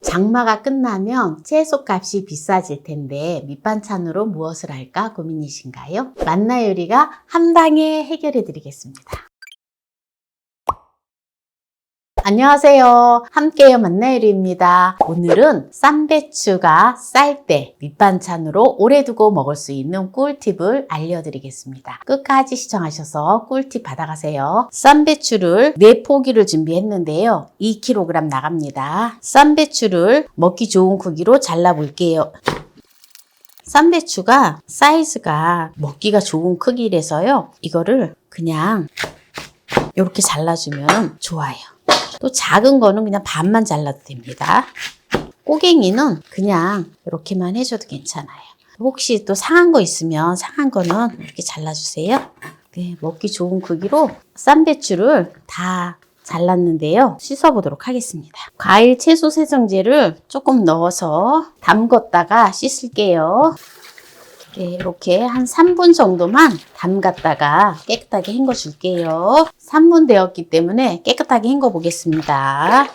장마가 끝나면 채소값이 비싸질 텐데 밑반찬으로 무엇을 할까 고민이신가요? 만나요리가 한 방에 해결해 드리겠습니다. 안녕하세요. 함께요 만나요리입니다. 오늘은 쌈배추가 쌀 때 밑반찬으로 오래 두고 먹을 수 있는 꿀팁을 알려드리겠습니다. 끝까지 시청하셔서 꿀팁 받아가세요. 쌈배추를 4포기를 준비했는데요. 2kg 나갑니다. 쌈배추를 먹기 좋은 크기로 잘라볼게요. 쌈배추가 사이즈가 먹기가 좋은 크기라서요. 이거를 그냥 이렇게 잘라주면 좋아요. 또 작은 거는 그냥 반만 잘라도 됩니다. 꼬갱이는 그냥 이렇게만 해줘도 괜찮아요. 혹시 또 상한 거 있으면 상한 거는 이렇게 잘라주세요. 네, 먹기 좋은 크기로 쌈배추를 다 잘랐는데요. 씻어보도록 하겠습니다. 과일 채소 세정제를 조금 넣어서 담궜다가 씻을게요. 네, 이렇게 한 3분 정도만 담갔다가 깨끗하게 헹궈 줄게요. 3분 되었기 때문에 깨끗하게 헹궈 보겠습니다.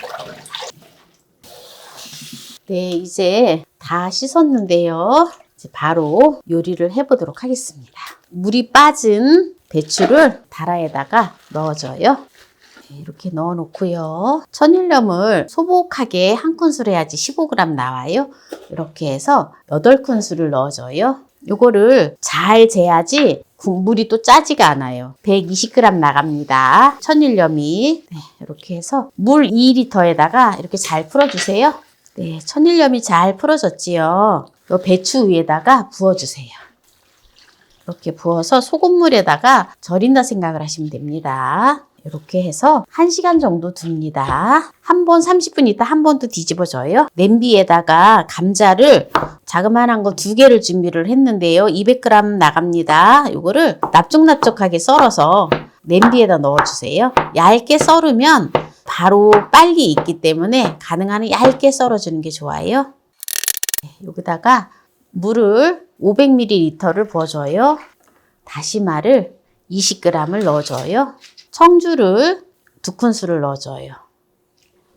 네, 이제 다 씻었는데요. 이제 바로 요리를 해보도록 하겠습니다. 물이 빠진 배추를 다라에다가 넣어줘요. 네, 이렇게 넣어 놓고요. 천일염을 소복하게 한 큰술 해야지 15g 나와요. 이렇게 해서 8큰술을 넣어줘요. 요거를 잘 재야지 국물이 또 짜지가 않아요. 120g 나갑니다. 천일염이. 네, 이렇게 해서 물 2리터에다가 이렇게 잘 풀어주세요. 네, 천일염이 잘 풀어졌지요. 요 배추 위에다가 부어주세요. 이렇게 부어서 소금물에다가 절인다 생각을 하시면 됩니다. 이렇게 해서 1시간 정도 둡니다. 한 번 30분 있다 한 번 또 뒤집어줘요. 냄비에다가 감자를 자그만한 거 2개를 준비를 했는데요. 200g 나갑니다. 이거를 납작납작하게 썰어서 냄비에다 넣어주세요. 얇게 썰으면 바로 빨리 익기 때문에 가능한 한 얇게 썰어주는 게 좋아요. 여기다가 물을 500ml를 부어줘요. 다시마를 20g을 넣어줘요. 청주를 2큰술을 넣어줘요.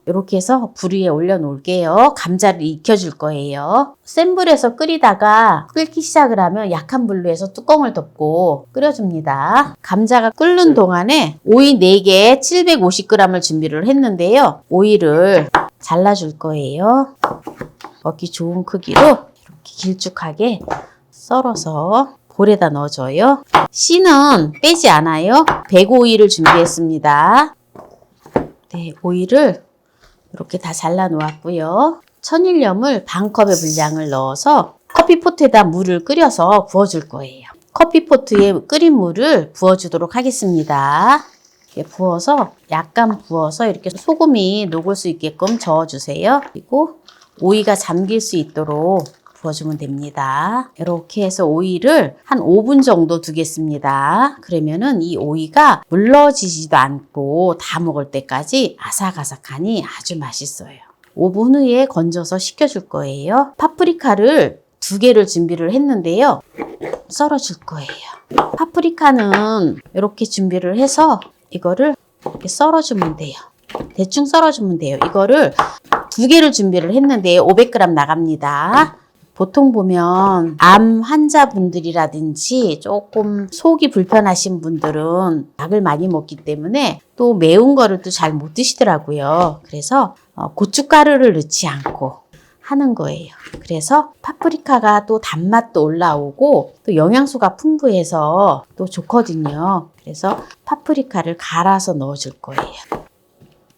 이렇게 해서 불 위에 올려놓을게요. 감자를 익혀줄 거예요. 센 불에서 끓이다가 끓기 시작을 하면 약한 불로 해서 뚜껑을 덮고 끓여줍니다. 감자가 끓는 동안에 오이 4개 750g을 준비를 했는데요. 오이를 잘라줄 거예요. 먹기 좋은 크기로 이렇게 길쭉하게 썰어서 볼에다 넣어줘요. 씨는 빼지 않아요. 백오이를 준비했습니다. 네, 오이를 이렇게 다 잘라 놓았고요. 천일염을 반컵의 분량을 넣어서 커피포트에다 물을 끓여서 부어줄 거예요. 커피포트에 끓인 물을 부어주도록 하겠습니다. 이렇게 부어서 약간 부어서 이렇게 소금이 녹을 수 있게끔 저어주세요. 그리고 오이가 잠길 수 있도록 부어주면 됩니다. 이렇게 해서 오이를 한 5분 정도 두겠습니다. 그러면은 이 오이가 물러지지도 않고 다 먹을 때까지 아삭아삭하니 아주 맛있어요. 5분 후에 건져서 식혀줄 거예요. 파프리카를 2개를 준비를 했는데요. 썰어줄 거예요. 파프리카는 이렇게 준비를 해서 이거를 이렇게 썰어주면 돼요. 대충 썰어주면 돼요. 이거를 2개를 준비를 했는데 500g 나갑니다. 보통 보면 암 환자분들이라든지 조금 속이 불편하신 분들은 약을 많이 먹기 때문에 또 매운 거를 또 잘 못 드시더라고요. 그래서 고춧가루를 넣지 않고 하는 거예요. 그래서 파프리카가 또 단맛도 올라오고 또 영양소가 풍부해서 또 좋거든요. 그래서 파프리카를 갈아서 넣어줄 거예요.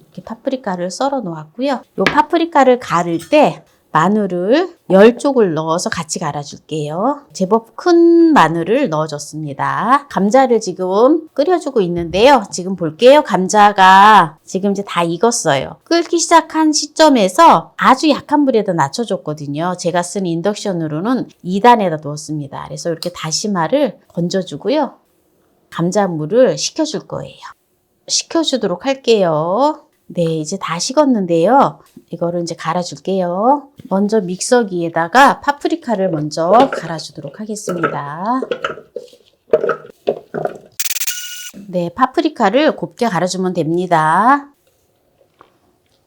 이렇게 파프리카를 썰어 놓았고요. 이 파프리카를 갈을 때 마늘을 10쪽을 넣어서 같이 갈아줄게요. 제법 큰 마늘을 넣어줬습니다. 감자를 지금 끓여주고 있는데요. 지금 볼게요. 감자가 지금 이제 다 익었어요. 끓기 시작한 시점에서 아주 약한 불에다 낮춰줬거든요. 제가 쓴 인덕션으로는 2단에다 두었습니다. 그래서 이렇게 다시마를 건져주고요. 감자물을 식혀줄 거예요. 식혀주도록 할게요. 네, 이제 다 식었는데요. 이거를 이제 갈아줄게요. 먼저 믹서기에다가 파프리카를 먼저 갈아주도록 하겠습니다. 네, 파프리카를 곱게 갈아주면 됩니다.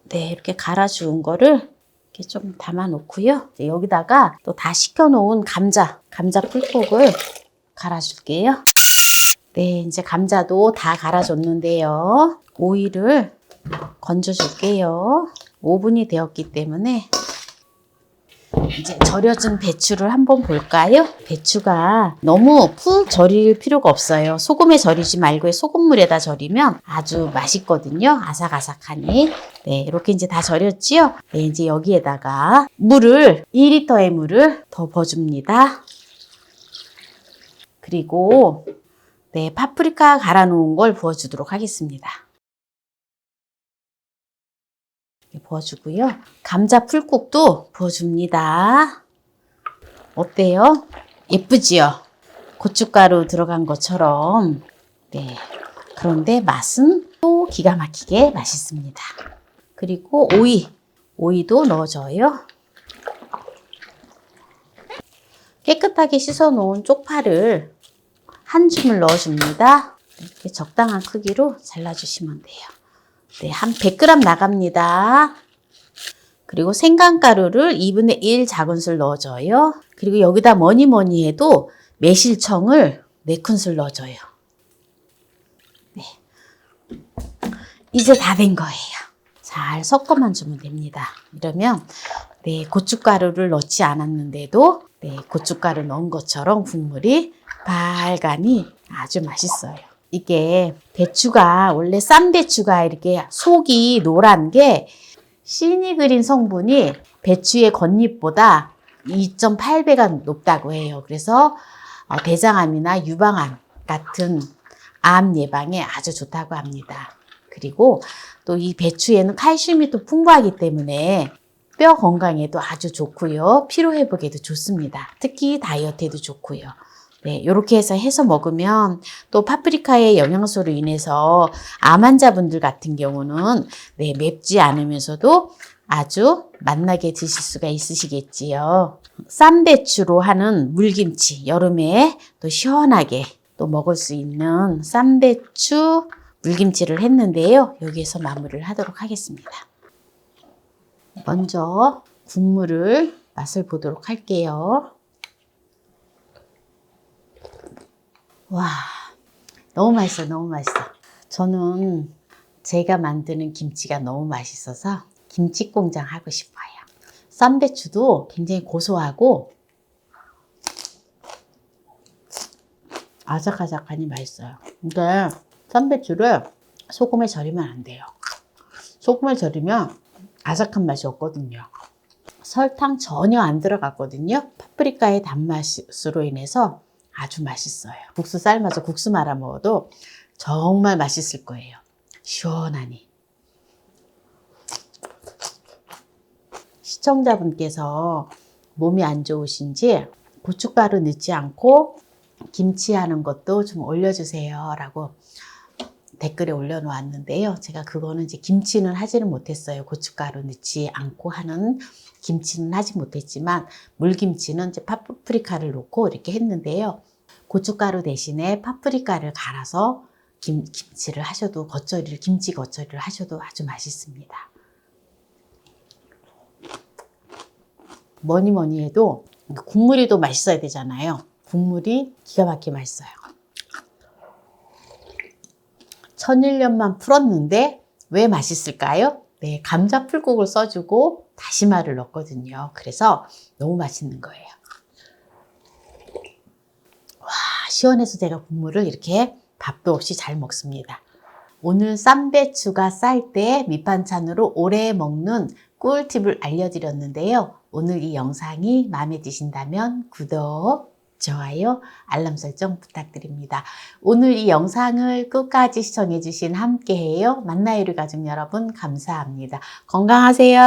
네, 이렇게 갈아준 거를 이렇게 좀 담아 놓고요. 여기다가 또 다 식혀놓은 감자 풀국을 갈아줄게요. 네, 이제 감자도 다 갈아줬는데요. 오이를 건져줄게요. 5분이 되었기 때문에 이제 절여준 배추를 한번 볼까요? 배추가 너무 푹 절일 필요가 없어요. 소금에 절이지 말고 소금물에다 절이면 아주 맛있거든요. 아삭아삭하니. 네, 이렇게 이제 다 절였지요? 네, 이제 여기에다가 2리터의 물을 더 부어줍니다. 그리고 네, 파프리카 갈아 놓은 걸 부어주도록 하겠습니다. 부어주고요. 감자 풀국도 부어줍니다. 어때요? 예쁘지요? 고춧가루 들어간 것처럼. 네. 그런데 맛은 또 기가 막히게 맛있습니다. 그리고 오이도 넣어줘요. 깨끗하게 씻어 놓은 쪽파를 한 줌을 넣어줍니다. 이렇게 적당한 크기로 잘라주시면 돼요. 네, 한 100g 나갑니다. 그리고 생강가루를 2분의 1 작은술 넣어줘요. 그리고 여기다 뭐니 해도 매실청을 4큰술 넣어줘요. 네. 이제 다 된 거예요. 잘 섞어만 주면 됩니다. 이러면 네, 고춧가루를 넣지 않았는데도 네, 고춧가루 넣은 것처럼 국물이 빨간이 아주 맛있어요. 이게 배추가 원래 쌈 배추가 이렇게 속이 노란 게 시니그린 성분이 배추의 겉잎보다 2.8배가 높다고 해요. 그래서 대장암이나 유방암 같은 암 예방에 아주 좋다고 합니다. 그리고 또 이 배추에는 칼슘이 또 풍부하기 때문에 뼈 건강에도 아주 좋고요. 피로 회복에도 좋습니다. 특히 다이어트에도 좋고요. 네, 이렇게 해서 먹으면 또 파프리카의 영양소로 인해서 암 환자분들 같은 경우는 네, 맵지 않으면서도 아주 맛나게 드실 수가 있으시겠지요. 쌈배추로 하는 물김치, 여름에 또 시원하게 또 먹을 수 있는 쌈배추 물김치를 했는데요. 여기에서 마무리를 하도록 하겠습니다. 먼저 국물을 맛을 보도록 할게요. 와, 너무 맛있어, 너무 맛있어. 저는 제가 만드는 김치가 너무 맛있어서 김치 공장 하고 싶어요. 쌈배추도 굉장히 고소하고 아삭아삭하니 맛있어요. 근데 쌈배추를 소금에 절이면 안 돼요. 소금에 절이면 아삭한 맛이 없거든요. 설탕 전혀 안 들어갔거든요. 파프리카의 단맛으로 인해서 아주 맛있어요. 국수 삶아서 국수 말아 먹어도 정말 맛있을 거예요. 시원하니. 시청자분께서 몸이 안 좋으신지 고춧가루 넣지 않고 김치 하는 것도 좀 올려주세요 라고 댓글에 올려놓았는데요. 제가 그거는 이제 김치는 하지는 못했어요. 고춧가루 넣지 않고 하는 김치는 하지 못했지만 물김치는 이제 파프리카를 넣고 이렇게 했는데요. 고춧가루 대신에 파프리카를 갈아서 김치를 하셔도 김치 겉절이를 하셔도 아주 맛있습니다. 뭐니 해도 국물이 또 맛있어야 되잖아요. 국물이 기가 막히게 맛있어요. 천일염만 풀었는데 왜 맛있을까요? 네, 감자 풀국을 써주고 다시마를 넣었거든요. 그래서 너무 맛있는 거예요. 와, 시원해서 제가 국물을 이렇게 밥도 없이 잘 먹습니다. 오늘 쌈배추가 쌀 때 밑반찬으로 오래 먹는 꿀팁을 알려드렸는데요. 오늘 이 영상이 마음에 드신다면 구독, 좋아요, 알람 설정 부탁드립니다. 오늘 이 영상을 끝까지 시청해주신 함께해요. 만나요 우리 가족 여러분 감사합니다. 건강하세요.